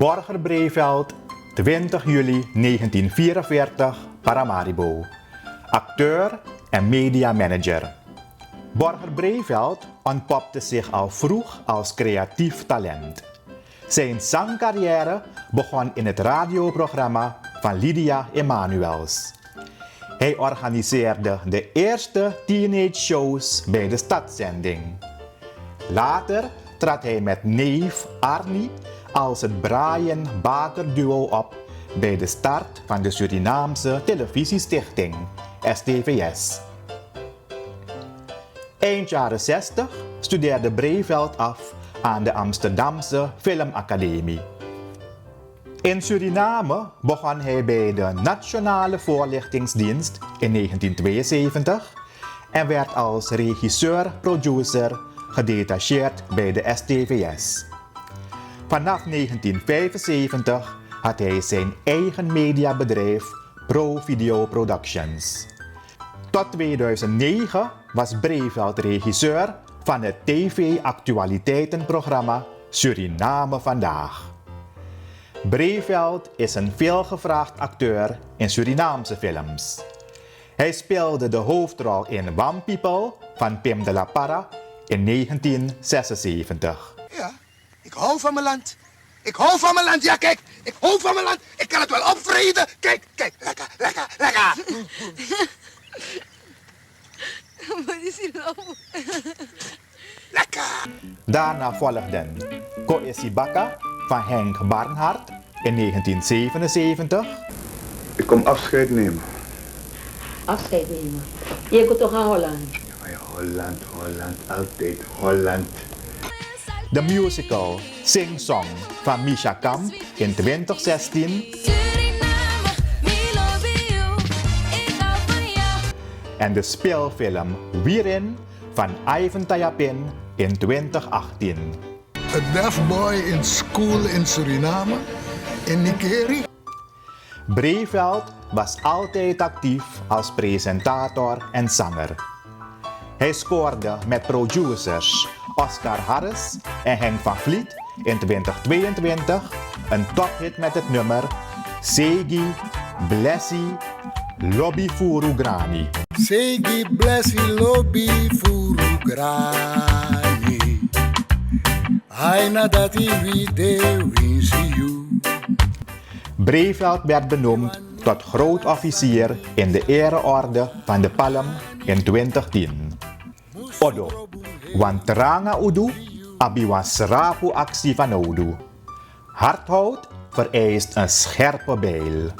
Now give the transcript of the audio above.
Borger Breeveld, 20 juli 1944, Paramaribo. Acteur en mediamanager. Borger Breeveld ontpopte zich al vroeg als creatief talent. Zijn zangcarrière begon in het radioprogramma van Lydia Emanuels. Hij organiseerde de eerste teenage shows bij de stadszending. Later trad hij met neef Arnie als het Brian Baker duo op bij de start van de Surinaamse Televisiestichting, STVS. Eind jaren 60 studeerde Breeveld af aan de Amsterdamse Filmacademie. In Suriname begon hij bij de Nationale Voorlichtingsdienst in 1972 en werd als regisseur-producer gedetacheerd bij de STVS. Vanaf 1975 had hij zijn eigen mediabedrijf Pro Video Productions. Tot 2009 was Breeveld regisseur van het tv-actualiteitenprogramma Suriname Vandaag. Breeveld is een veelgevraagd acteur in Surinaamse films. Hij speelde de hoofdrol in One People van Pim de la Parra in 1976. Ja, ik hou van mijn land. Ik hou van mijn land, ja kijk. Ik hou van mijn land. Ik kan het wel opvreten. Kijk, kijk. Lekker, lekker, lekker. Wat is hier nou? Lekker. Daarna volgden Koesi Baka van Henk Barnhart in 1977. Ik kom afscheid nemen. Afscheid nemen? Je gaat toch naar Holland? Ja, Holland, Holland, altijd Holland. De musical Sing Song van Misha Kamp in 2016. En de speelfilm Wierin van Ivan Tayapin in 2018. A deaf boy in school in Suriname, in Nikeri. Breeveld was altijd actief als presentator en zanger. Hij scoorde met producers Oscar Harris en Henk van Vliet in 2022 een tophit met het nummer Segi Blessi Lobby Furu Grani. Segi blessi lobby furu grani. Aina dati wide winsi you. Breeveld werd benoemd tot grootofficier in de ereorde van de Palm in 2010. Odo, want teranga udu, abiwan srapu actie van odu. Hardhout vereist een scherpe bijl.